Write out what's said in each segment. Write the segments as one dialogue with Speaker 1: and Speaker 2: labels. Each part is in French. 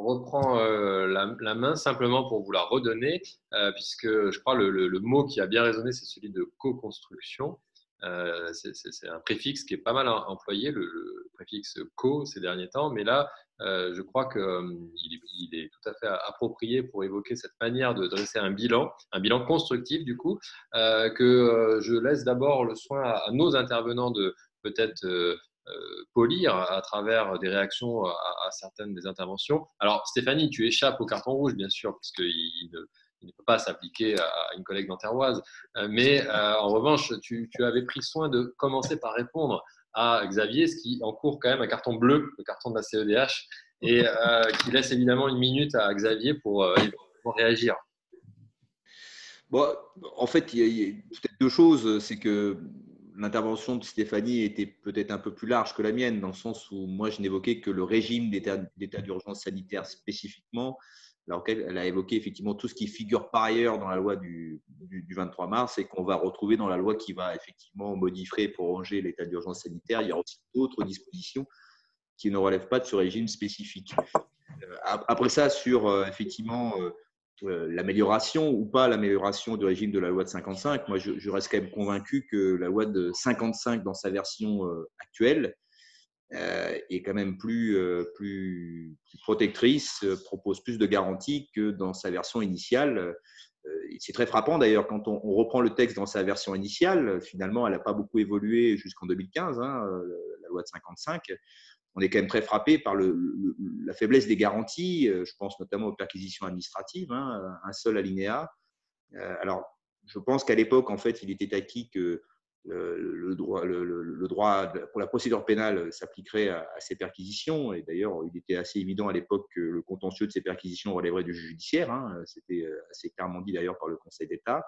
Speaker 1: reprends la main simplement pour vous la redonner, puisque je crois le mot qui a bien résonné, c'est celui de co-construction. C'est un préfixe qui est pas mal employé, le préfixe co ces derniers temps, mais là, je crois qu'il est tout à fait approprié pour évoquer cette manière de dresser un bilan constructif du coup, que je laisse d'abord le soin à nos intervenants de peut-être polir à travers des réactions à certaines des interventions. Alors, Stéphanie, tu échappes au carton rouge, bien sûr, puisqu'il il ne peut pas s'appliquer à une collègue nanterroise. Mais en revanche, tu avais pris soin de commencer par répondre à Xavier, ce qui encourt quand même un carton bleu, le carton de la CEDH, et qui laisse évidemment une minute à Xavier pour réagir.
Speaker 2: Bon, en fait, il y a peut-être deux choses. C'est que l'intervention de Stéphanie était peut-être un peu plus large que la mienne, dans le sens où moi, je n'évoquais que le régime d'état d'urgence sanitaire spécifiquement, alors qu'elle a évoqué effectivement tout ce qui figure par ailleurs dans la loi du 23 mars et qu'on va retrouver dans la loi qui va effectivement modifier et prolonger l'état d'urgence sanitaire. Il y aura aussi d'autres dispositions qui ne relèvent pas de ce régime spécifique. Après ça, sur effectivement l'amélioration ou pas l'amélioration du régime de la loi de 55, moi je reste quand même convaincu que la loi de 55 dans sa version actuelle est quand même plus protectrice, propose plus de garanties que dans sa version initiale. C'est très frappant d'ailleurs quand on reprend le texte dans sa version initiale, finalement elle n'a pas beaucoup évolué jusqu'en 2015, la loi de 55. On est quand même très frappé par la faiblesse des garanties. Je pense notamment aux perquisitions administratives, un seul alinéa. Alors, je pense qu'à l'époque, en fait, il était acquis que le droit pour la procédure pénale s'appliquerait à ces perquisitions. Et d'ailleurs, il était assez évident à l'époque que le contentieux de ces perquisitions relèverait du juge judiciaire. C'était assez clairement dit d'ailleurs par le Conseil d'État.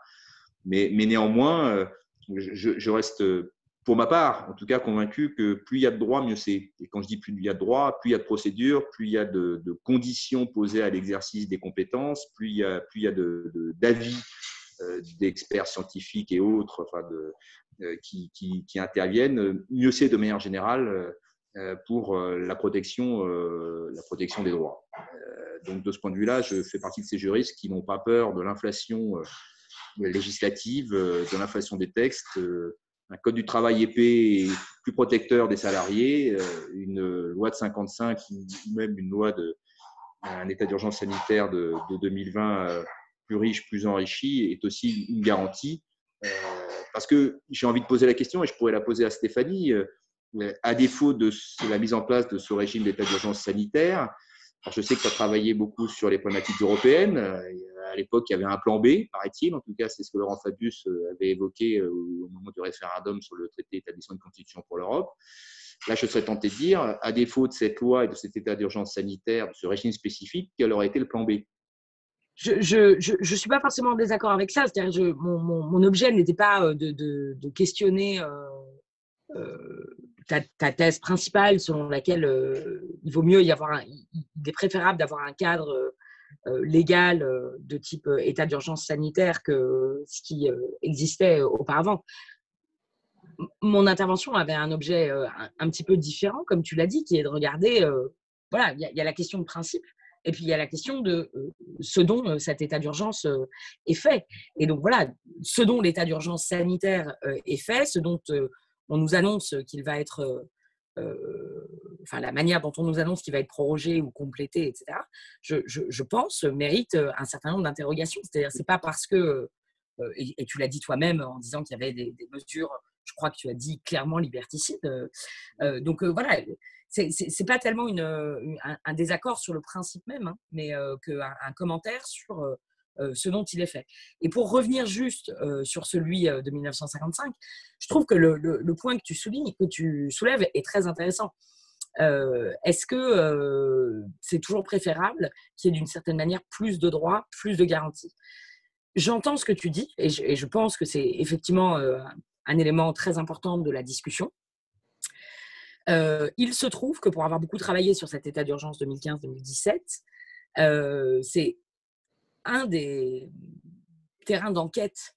Speaker 2: Mais néanmoins, je reste, pour ma part, en tout cas, convaincu que plus il y a de droits, mieux c'est. Et quand je dis plus il y a de droits, plus il y a de procédures, plus il y a de conditions posées à l'exercice des compétences, plus il y a d'avis d'experts scientifiques et autres qui interviennent, mieux c'est de manière générale pour la protection des droits. Donc, de ce point de vue-là, je fais partie de ces juristes qui n'ont pas peur de l'inflation législative, de l'inflation des textes, un code du travail épais et plus protecteur des salariés, une loi de 55 ou même une loi un état d'urgence sanitaire de 2020 plus riche, plus enrichi, est aussi une garantie. Parce que j'ai envie de poser la question, et je pourrais la poser à Stéphanie, à défaut de la mise en place de ce régime d'état d'urgence sanitaire. Alors je sais que tu as travaillé beaucoup sur les problématiques européennes. À l'époque, il y avait un plan B, paraît-il. En tout cas, c'est ce que Laurent Fabius avait évoqué au moment du référendum sur le traité établissant une constitution pour l'Europe. Là, je serais tenté de dire, à défaut de cette loi et de cet état d'urgence sanitaire, de ce régime spécifique, quel aurait été le plan B?
Speaker 3: Je suis pas forcément en désaccord avec ça. C'est-à-dire, mon objet n'était pas de questionner ta thèse principale selon laquelle il vaut mieux y avoir il est préférable d'avoir un cadre légal de type état d'urgence sanitaire que ce qui existait auparavant. Mon intervention avait un objet un petit peu différent, comme tu l'as dit, qui est de regarder, voilà, il y a la question de principe, et puis il y a la question de ce dont cet état d'urgence est fait. Et donc voilà, ce dont l'état d'urgence sanitaire est fait, ce dont on nous annonce qu'il va être, enfin la manière dont on nous annonce qu'il va être prorogé ou complété, etc., je pense, mérite un certain nombre d'interrogations. C'est-à-dire, c'est pas parce que, et tu l'as dit toi-même en disant qu'il y avait des mesures, je crois que tu as dit clairement liberticides. Donc voilà, c'est pas tellement un désaccord sur le principe même, mais qu'un commentaire sur ce dont il est fait. Et pour revenir juste sur celui de 1955, je trouve que le point que tu soulèves est très intéressant. Est-ce que c'est toujours préférable qu'il y ait d'une certaine manière plus de droits, plus de garanties? J'entends ce que tu dis et je pense que c'est effectivement un élément très important de la discussion. Il se trouve que pour avoir beaucoup travaillé sur cet état d'urgence 2015-2017, c'est un des terrains d'enquête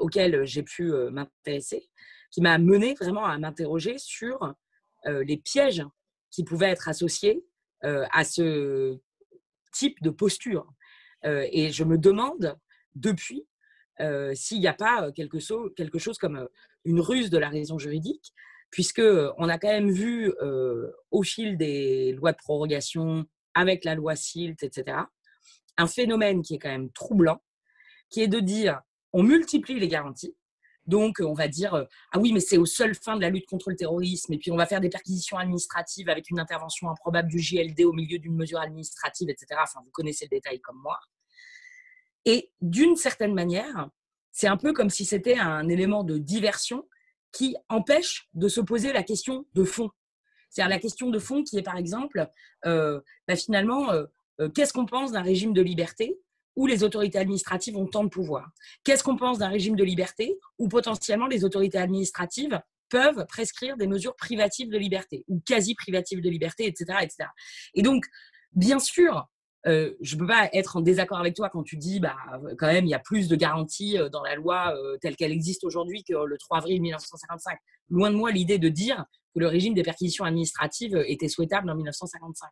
Speaker 3: auxquels j'ai pu m'intéresser, qui m'a mené vraiment à m'interroger sur les pièges qui pouvaient être associés à ce type de posture. Et je me demande depuis s'il n'y a pas quelque chose comme une ruse de la raison juridique, puisqu'on a quand même vu au fil des lois de prorogation, avec la loi SILT, etc., un phénomène qui est quand même troublant, qui est de dire on multiplie les garanties. Donc, on va dire ah oui, mais c'est aux seules fins de la lutte contre le terrorisme, et puis on va faire des perquisitions administratives avec une intervention improbable du JLD au milieu d'une mesure administrative, etc. Enfin, vous connaissez le détail comme moi. Et d'une certaine manière, c'est un peu comme si c'était un élément de diversion qui empêche de se poser la question de fond. C'est-à-dire la question de fond qui est, par exemple, finalement, qu'est-ce qu'on pense d'un régime de liberté où les autorités administratives ont tant de pouvoir? Qu'est-ce qu'on pense d'un régime de liberté où potentiellement les autorités administratives peuvent prescrire des mesures privatives de liberté ou quasi privatives de liberté, etc., etc. Et donc, bien sûr, je ne peux pas être en désaccord avec toi quand tu dis quand même il y a plus de garanties dans la loi telle qu'elle existe aujourd'hui que le 3 avril 1955. Loin de moi l'idée de dire que le régime des perquisitions administratives était souhaitable en 1955.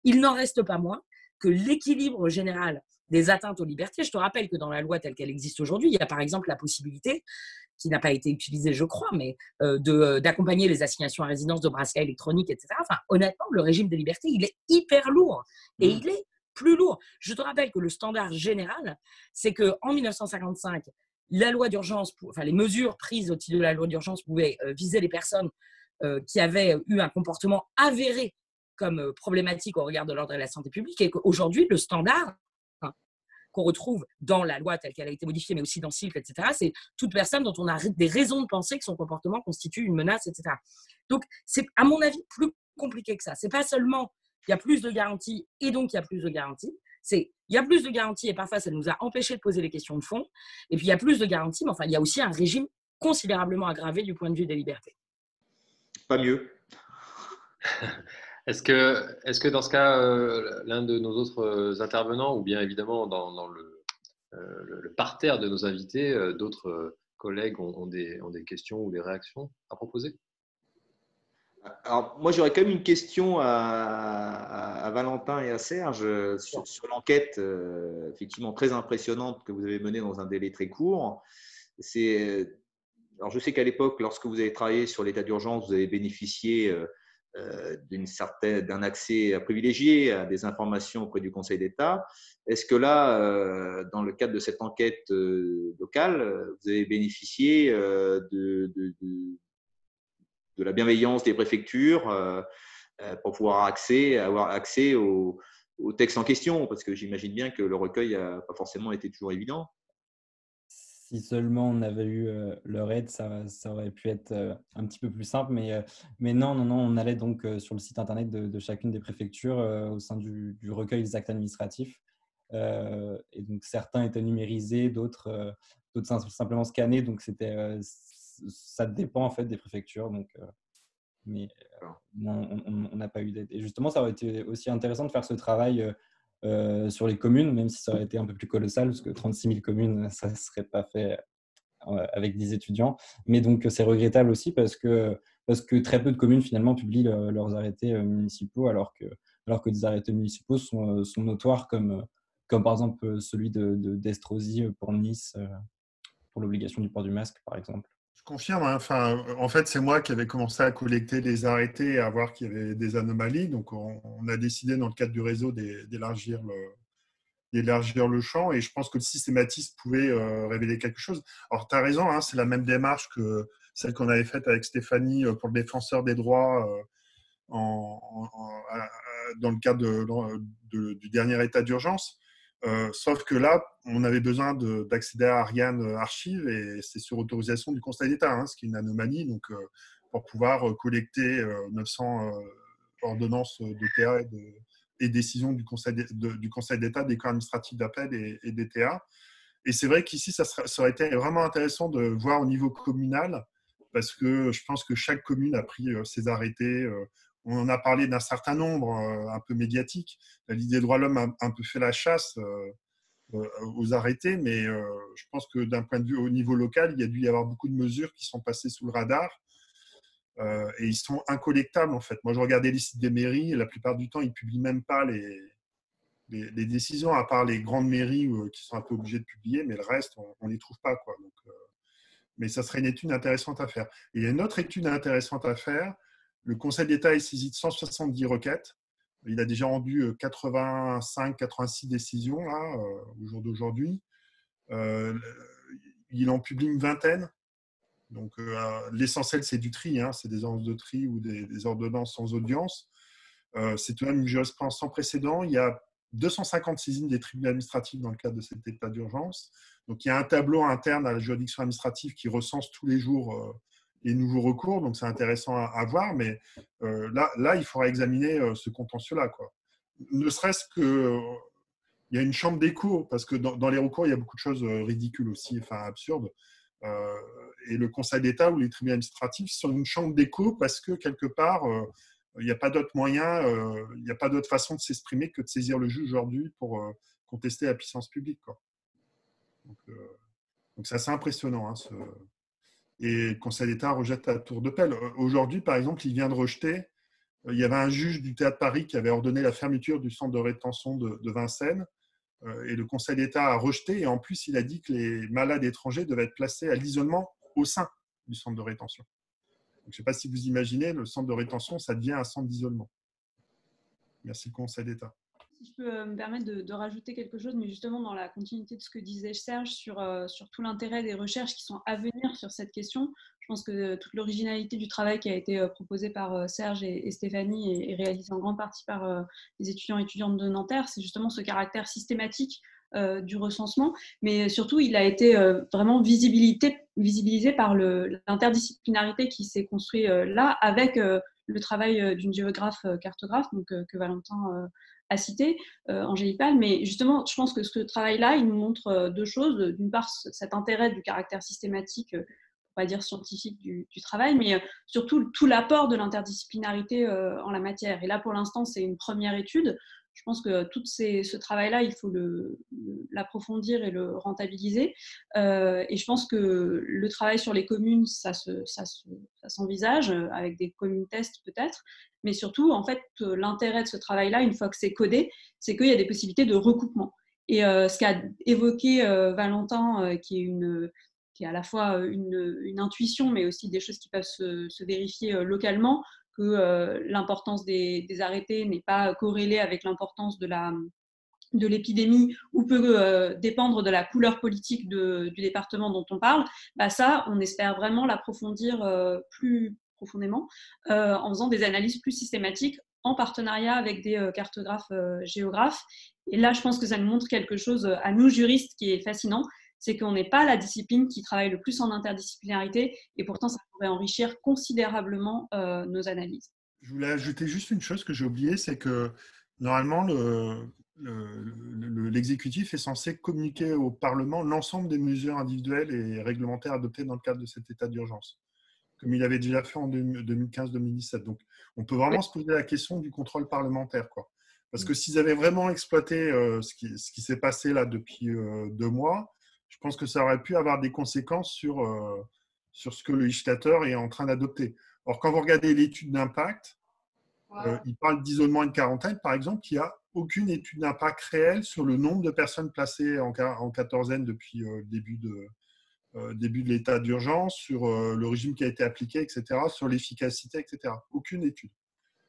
Speaker 3: Il n'en reste pas moins que l'équilibre général des atteintes aux libertés, je te rappelle que dans la loi telle qu'elle existe aujourd'hui, il y a par exemple la possibilité, qui n'a pas été utilisée je crois, mais d'accompagner les assignations à résidence de bracelets électroniques, etc. Enfin, honnêtement, le régime des libertés, il est hyper lourd et il est plus lourd. Je te rappelle que le standard général, c'est qu'en 1955, la loi d'urgence, les mesures prises au titre de la loi d'urgence pouvaient viser les personnes qui avaient eu un comportement avéré comme problématique au regard de l'ordre et de la santé publique, et qu'aujourd'hui, le standard qu'on retrouve dans la loi telle qu'elle a été modifiée, mais aussi dans SILT, etc., c'est toute personne dont on a des raisons de penser que son comportement constitue une menace, etc. Donc, c'est, à mon avis, plus compliqué que ça. C'est pas seulement il y a plus de garanties et donc il y a plus de garanties. C'est il y a plus de garanties et parfois ça nous a empêché de poser les questions de fond. Et puis il y a plus de garanties, mais enfin il y a aussi un régime considérablement aggravé du point de vue des libertés.
Speaker 2: Pas mieux.
Speaker 1: Est-ce que dans ce cas, l'un de nos autres intervenants, ou bien évidemment dans le parterre de nos invités, d'autres collègues ont des questions ou des réactions à proposer?
Speaker 2: Alors, moi, j'aurais quand même une question à Valentin et à Serge sur l'enquête effectivement très impressionnante que vous avez menée dans un délai très court. Alors, je sais qu'à l'époque, lorsque vous avez travaillé sur l'état d'urgence, vous avez bénéficié d'un accès privilégié à des informations auprès du Conseil d'État. Est-ce que là, dans le cadre de cette enquête locale, vous avez bénéficié de la bienveillance des préfectures pour pouvoir avoir accès au texte en question? Parce que j'imagine bien que le recueil n'a pas forcément été toujours évident.
Speaker 4: Si seulement on avait eu leur aide, ça aurait pu être un petit peu plus simple. Mais non, on allait donc sur le site internet de chacune des préfectures au sein du recueil des actes administratifs. Et donc, certains étaient numérisés, d'autres simplement scannés. Donc, ça dépend en fait des préfectures. Donc, mais non, on n'a pas eu d'aide. Et justement, ça aurait été aussi intéressant de faire ce travail sur les communes, même si ça aurait été un peu plus colossal, parce que 36 000 communes, ça ne serait pas fait avec 10 étudiants. Mais donc, c'est regrettable aussi parce que très peu de communes, finalement, publient leurs arrêtés municipaux, alors que des arrêtés municipaux sont notoires, comme par exemple celui d'Estrosi pour Nice, pour l'obligation du port du masque, par exemple.
Speaker 5: Je confirme. Enfin, en fait, c'est moi qui avais commencé à collecter les arrêtés et à voir qu'il y avait des anomalies. Donc, on a décidé, dans le cadre du réseau, d'élargir le champ. Et je pense que le systématisme pouvait révéler quelque chose. Alors, tu as raison, hein, c'est la même démarche que celle qu'on avait faite avec Stéphanie pour le défenseur des droits dans le cadre du dernier état d'urgence. Sauf que là, on avait besoin d'accéder à Ariane Archive et c'est sur autorisation du Conseil d'État, hein, ce qui est une anomalie. Donc, pour pouvoir collecter 900 ordonnances d'ETA et décisions du Conseil d'État, des corps administratifs d'appel et d'ETA. Et c'est vrai qu'ici, ça aurait été vraiment intéressant de voir au niveau communal, parce que je pense que chaque commune a pris ses arrêtés. On en a parlé d'un certain nombre, un peu médiatique. La Ligue des droits de l'homme a un peu fait la chasse aux arrêtés, mais je pense que d'un point de vue au niveau local, il y a dû y avoir beaucoup de mesures qui sont passées sous le radar et ils sont incollectables en fait. Moi, je regardais les sites des mairies et la plupart du temps, ils ne publient même pas les décisions, à part les grandes mairies qui sont un peu obligées de publier, mais le reste, on ne les trouve pas, quoi. Donc, mais ça serait une étude intéressante à faire. Et il y a une autre étude intéressante à faire. Le Conseil d'État est saisi de 170 requêtes. Il a déjà rendu 85-86 décisions là, au jour d'aujourd'hui. Il en publie une vingtaine. Donc, l'essentiel, c'est du tri. Hein. C'est des ordonnances de tri ou des ordonnances sans audience. C'est tout de même une jurisprudence sans précédent. Il y a 250 saisines des tribunaux administratifs dans le cadre de cet état d'urgence. Donc, il y a un tableau interne à la juridiction administrative qui recense tous les jours les nouveaux recours. Donc, c'est intéressant à voir. Mais là, il faudra examiner ce contentieux-là, quoi. Ne serait-ce que il y a une chambre d'écho, parce que dans les recours, il y a beaucoup de choses ridicules aussi, enfin absurdes. Et le Conseil d'État ou les tribunaux administratifs sont une chambre d'écho parce que quelque part, il n'y a pas d'autre moyen, il n'y a pas d'autre façon de s'exprimer que de saisir le juge aujourd'hui pour contester la puissance publique, quoi. Donc c'est assez impressionnant. Hein, Et le Conseil d'État rejette à tour de pelle. Aujourd'hui, par exemple, il vient de rejeter. Il y avait un juge du Théâtre Paris qui avait ordonné la fermeture du centre de rétention de Vincennes. Et le Conseil d'État a rejeté. Et en plus, il a dit que les malades étrangers devaient être placés à l'isolement au sein du centre de rétention. Donc, je ne sais pas si vous imaginez, le centre de rétention, ça devient un centre d'isolement. Merci, le Conseil d'État.
Speaker 6: Si je peux me permettre de rajouter quelque chose, mais justement dans la continuité de ce que disait Serge sur tout l'intérêt des recherches qui sont à venir sur cette question, je pense que toute l'originalité du travail qui a été proposé par Serge et Stéphanie et réalisé en grande partie par les étudiants et étudiantes de Nanterre, c'est justement ce caractère systématique du recensement, mais surtout il a été vraiment visibilisé par l'interdisciplinarité qui s'est construit là avec le travail d'une géographe cartographe, donc, que Valentin a cité, Angélique Pal. Mais justement, je pense que ce travail-là, il nous montre deux choses. D'une part, cet intérêt du caractère systématique, on va dire scientifique du travail, mais surtout tout l'apport de l'interdisciplinarité en la matière. Et là, pour l'instant, c'est une première étude. Je pense que tout ce travail-là, il faut l'approfondir et le rentabiliser. Et je pense que le travail sur les communes, ça s'envisage avec des communes tests peut-être. Mais surtout, en fait, l'intérêt de ce travail-là, une fois que c'est codé, c'est qu'il y a des possibilités de recoupement. Et ce qu'a évoqué Valentin, qui est à la fois une intuition, mais aussi des choses qui peuvent se vérifier localement, que l'importance des arrêtés n'est pas corrélée avec l'importance de l'épidémie ou peut dépendre de la couleur politique du département dont on parle, bah ça, on espère vraiment l'approfondir plus profondément en faisant des analyses plus systématiques en partenariat avec des cartographes, géographes. Et là, je pense que ça nous montre quelque chose à nous, juristes, qui est fascinant, c'est qu'on n'est pas la discipline qui travaille le plus en interdisciplinarité et pourtant, ça pourrait enrichir considérablement nos analyses.
Speaker 5: Je voulais ajouter juste une chose que j'ai oubliée, c'est que normalement, l'exécutif est censé communiquer au Parlement l'ensemble des mesures individuelles et réglementaires adoptées dans le cadre de cet état d'urgence, comme il avait déjà fait en 2015-2017. Donc, on peut vraiment se poser la question du contrôle parlementaire, quoi. Parce que s'ils avaient vraiment exploité ce qui s'est passé là depuis 2 mois, je pense que ça aurait pu avoir des conséquences sur ce que le législateur est en train d'adopter. Or, quand vous regardez l'étude d'impact, il parle d'isolement et de quarantaine, par exemple, il n'y a aucune étude d'impact réelle sur le nombre de personnes placées en quatorzaine depuis le début de l'état d'urgence, sur le régime qui a été appliqué, etc., sur l'efficacité, etc. Aucune étude.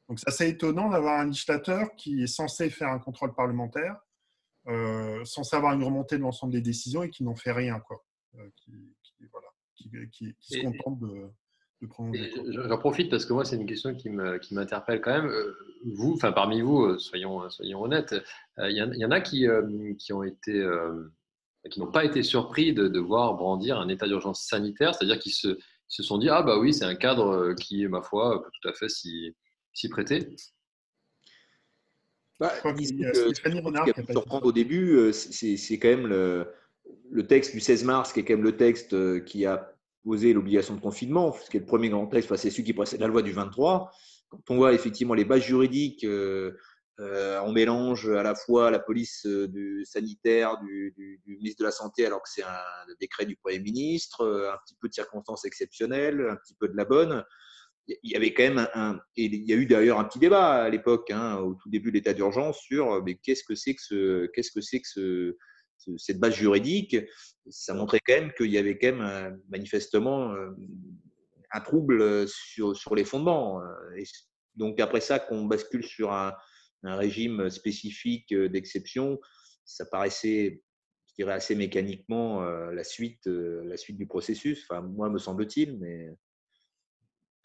Speaker 5: Donc, c'est assez étonnant d'avoir un législateur qui est censé faire un contrôle parlementaire, censé avoir une remontée de l'ensemble des décisions et qui n'en fait rien, quoi. Qui se contente de prolonger.
Speaker 1: J'en profite parce que moi, c'est une question qui m'interpelle quand même. Vous, enfin parmi vous, soyons honnêtes, il y en a qui ont été, qui n'ont pas été surpris de voir brandir un état d'urgence sanitaire, c'est-à-dire qu'ils se sont dit ah bah oui, c'est un cadre qui, ma foi, peut tout à fait s'y prêter.
Speaker 5: Stéphanie Renard
Speaker 2: qui a pu surprendre au début, c'est quand même le texte du 16 mars, qui est quand même le texte qui a posé l'obligation de confinement, ce qui est le premier grand texte, c'est celui qui précède la loi du 23. Quand on voit effectivement les bases juridiques, on mélange à la fois la police sanitaire du ministre de la Santé, alors que c'est un décret du Premier ministre, un petit peu de circonstances exceptionnelles, un petit peu de la bonne. il y avait quand même et il y a eu d'ailleurs un petit débat à l'époque, au tout début de l'état d'urgence, sur mais qu'est-ce que c'est que cette base juridique. Ça montrait quand même qu'il y avait quand même manifestement un trouble sur les fondements. Et donc après ça, qu'on bascule sur un régime spécifique d'exception, ça paraissait, je dirais, assez mécaniquement la suite du processus. Enfin, moi, me semble-t-il, mais…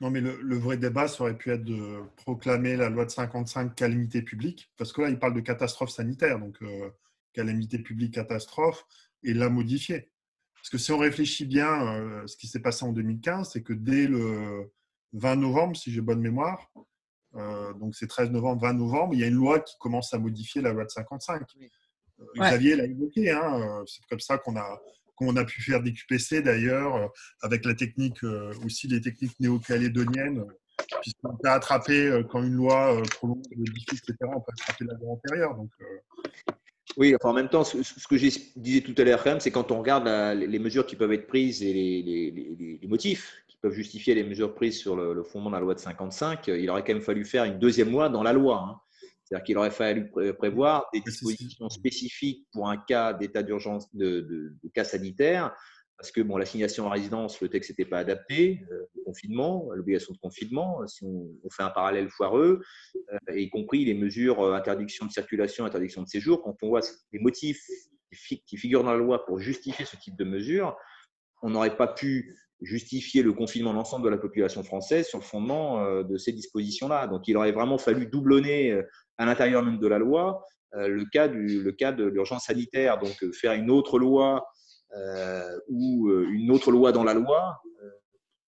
Speaker 5: Non, mais le vrai débat, ça aurait pu être de proclamer la loi de 55 calamité publique, parce que là, il parle de catastrophe sanitaire, donc calamité publique, catastrophe, et la modifier. Parce que si on réfléchit bien, ce qui s'est passé en 2015, c'est que dès le 20 novembre, si j'ai bonne mémoire, donc c'est 13 novembre, 20 novembre, il y a une loi qui commence à modifier la loi de 55. Xavier l'a évoqué, c'est comme ça qu'on a pu faire des QPC d'ailleurs, avec la technique, aussi les techniques néo-calédoniennes, puisqu'on peut attraper, quand une loi prolonge, modifie, etc., on peut attraper la loi antérieure. Donc,
Speaker 2: Oui, enfin, en même temps, ce que je disais tout à l'heure, quand même, c'est quand on regarde les mesures qui peuvent être prises et les motifs qui peuvent justifier les mesures prises sur le fondement de la loi de 55, il aurait quand même fallu faire une deuxième loi dans la loi. C'est-à-dire qu'il aurait fallu prévoir des dispositions spécifiques pour un cas d'état d'urgence, de cas sanitaire, parce que bon, l'assignation à résidence, le texte n'était pas adapté, le confinement, l'obligation de confinement, si on fait un parallèle foireux, y compris les mesures interdiction de circulation, interdiction de séjour. Quand on voit les motifs qui figurent dans la loi pour justifier ce type de mesures, on n'aurait pas pu justifier le confinement de l'ensemble de la population française sur le fondement de ces dispositions-là. Donc, il aurait vraiment fallu doublonner à l'intérieur même de la loi le cas de l'urgence sanitaire. Donc, faire une autre loi ou une autre loi dans la loi,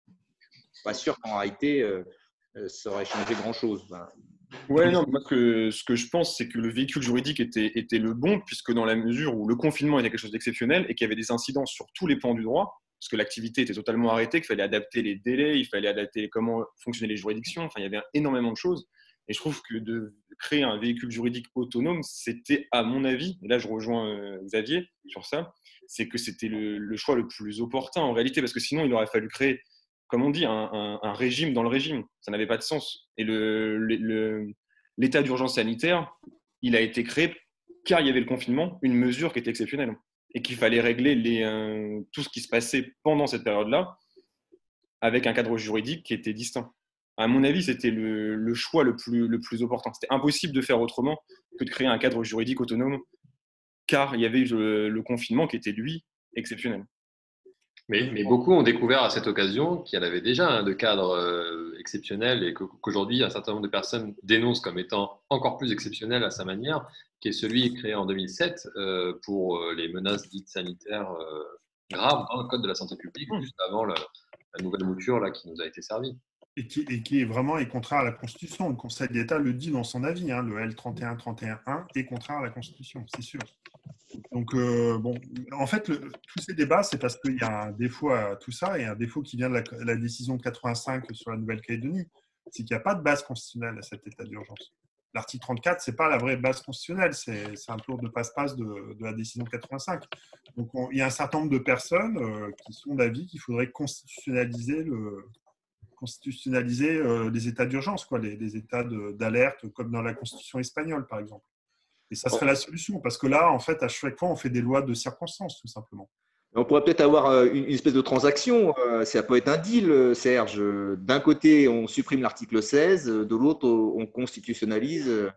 Speaker 2: je ne suis pas sûr qu'en réalité, ça aurait changé grand-chose.
Speaker 7: Ouais, non, moi, ce que je pense, c'est que le véhicule juridique était le bon, puisque dans la mesure où le confinement était quelque chose d'exceptionnel et qu'il y avait des incidences sur tous les plans du droit, parce que l'activité était totalement arrêtée, qu'il fallait adapter les délais, il fallait adapter comment fonctionnaient les juridictions, enfin, il y avait énormément de choses. Et je trouve que de créer un véhicule juridique autonome, c'était, à mon avis, et là je rejoins Xavier sur ça, c'est que c'était le choix le plus opportun en réalité, parce que sinon il aurait fallu créer, comme on dit, un régime dans le régime. Ça n'avait pas de sens. Et l'état d'urgence sanitaire, il a été créé car il y avait le confinement, une mesure qui était exceptionnelle et qu'il fallait régler tout ce qui se passait pendant cette période-là avec un cadre juridique qui était distinct. À mon avis, c'était le choix le plus opportun. C'était impossible de faire autrement que de créer un cadre juridique autonome car il y avait le confinement qui était, lui, exceptionnel.
Speaker 1: Mais beaucoup ont découvert à cette occasion qu'il y en avait déjà un de cadre exceptionnel et qu'aujourd'hui, un certain nombre de personnes dénoncent comme étant encore plus exceptionnel à sa manière, qui est celui créé en 2007 pour les menaces dites sanitaires graves dans le Code de la santé publique, juste avant la nouvelle mouture là, qui nous a été servie.
Speaker 5: Et qui est vraiment contraire à la Constitution. Le Conseil d'État le dit dans son avis, le L3131-1 est contraire à la Constitution, c'est sûr. Donc, bon, en fait, tous ces débats, c'est parce qu'il y a un défaut à tout ça, et un défaut qui vient de la décision de 85 sur la Nouvelle-Calédonie, c'est qu'il n'y a pas de base constitutionnelle à cet état d'urgence. L'article 34, ce n'est pas la vraie base constitutionnelle, c'est un tour de passe-passe de la décision 85. Donc, il y a un certain nombre de personnes qui sont d'avis qu'il faudrait constitutionnaliser les états d'urgence, les états d'alerte, comme dans la Constitution espagnole, par exemple. Et ça serait la solution, parce que là, en fait, à chaque fois, on fait des lois de circonstances, tout simplement.
Speaker 2: On pourrait peut-être avoir une espèce de transaction. Ça peut être un deal, Serge. D'un côté, on supprime l'article 16, de l'autre, on constitutionnalise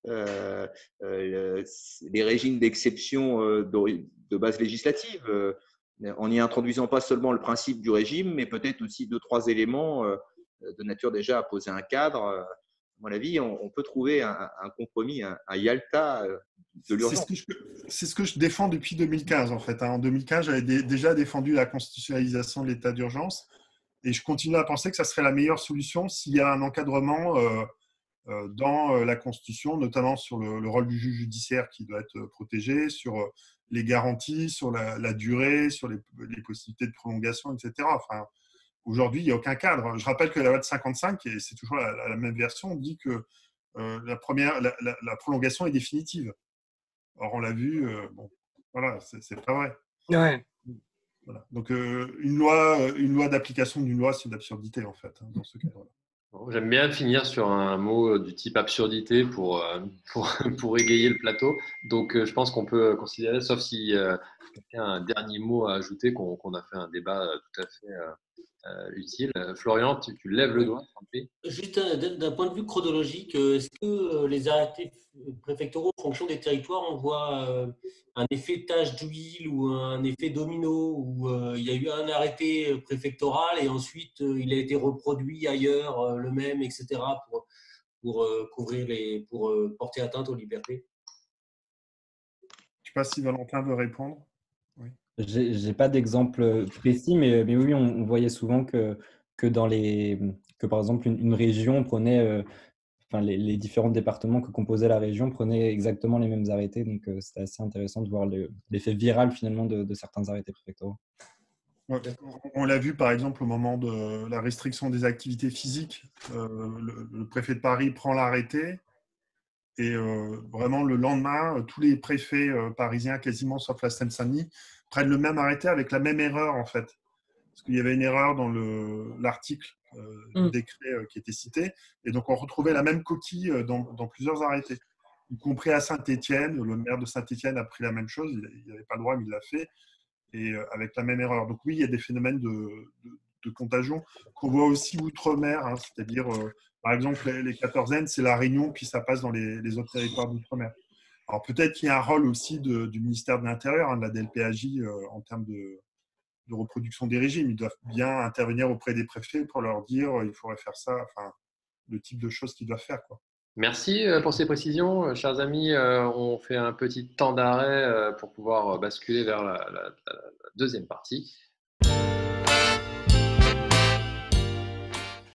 Speaker 2: les régimes d'exception de base législative, en y introduisant pas seulement le principe du régime, mais peut-être aussi 2-3 éléments de nature déjà à poser un cadre. À mon avis, on peut trouver un compromis, un Yalta de l'urgence.
Speaker 5: C'est ce que je défends depuis 2015, en fait. En 2015, j'avais déjà défendu la constitutionnalisation de l'état d'urgence, et je continue à penser que ça serait la meilleure solution s'il y a un encadrement dans la Constitution, notamment sur le rôle du juge judiciaire qui doit être protégé, sur les garanties, sur la durée, sur les possibilités de prolongation, etc. Enfin, aujourd'hui, il n'y a aucun cadre. Je rappelle que la loi de 55, et c'est toujours la même version, dit que la prolongation est définitive. Or, on l'a vu, bon, voilà, c'est pas vrai.
Speaker 3: Ouais.
Speaker 5: Voilà. Donc, une loi d'application d'une loi, c'est une absurdité, en fait, hein, dans ce cas-là.
Speaker 1: Bon, j'aime bien finir sur un mot du type absurdité pour égayer le plateau. Donc, je pense qu'on peut considérer, sauf si quelqu'un a un dernier mot à ajouter, qu'on a fait un débat tout à fait utile. Florian, tu lèves le doigt, s'il te plaît.
Speaker 8: Juste d'un point de vue chronologique, est-ce que les arrêtés préfectoraux, en fonction des territoires, on voit un effet tache d'huile ou un effet domino où il y a eu un arrêté préfectoral et ensuite il a été reproduit ailleurs, le même, etc., pour pour porter atteinte aux libertés?
Speaker 5: Je ne sais pas si Valentin veut répondre. Oui.
Speaker 4: J'ai pas d'exemple précis, mais oui, on voyait souvent que par exemple, une région prenait, enfin, les différents départements que composait la région prenaient exactement les mêmes arrêtés. Donc, c'était assez intéressant de voir l'effet viral finalement de certains arrêtés préfectoraux.
Speaker 5: Ouais. On l'a vu par exemple au moment de la restriction des activités physiques. Le préfet de Paris prend l'arrêté et vraiment le lendemain, tous les préfets parisiens, quasiment sauf la Seine-Saint-Denis, prennent le même arrêté avec la même erreur en fait. Parce qu'il y avait une erreur dans l'article du décret qui était cité. Et donc on retrouvait la même coquille dans plusieurs arrêtés. Y compris à Saint-Étienne, le maire de Saint-Étienne a pris la même chose, il n'avait pas le droit mais il l'a fait. Et avec la même erreur. Donc oui, il y a des phénomènes de contagion qu'on voit aussi outre-mer, hein, c'est-à-dire, par exemple, les quatorzaines, c'est la Réunion, puis ça passe dans les autres territoires d'outre-mer. Alors peut-être qu'il y a un rôle aussi du ministère de l'Intérieur, hein, de la DLPAJ, en termes de reproduction des régimes. Ils doivent bien intervenir auprès des préfets pour leur dire il faudrait faire ça, enfin, le type de choses qu'ils doivent faire, quoi.
Speaker 1: Merci pour ces précisions. Chers amis, on fait un petit temps d'arrêt pour pouvoir basculer vers la deuxième partie.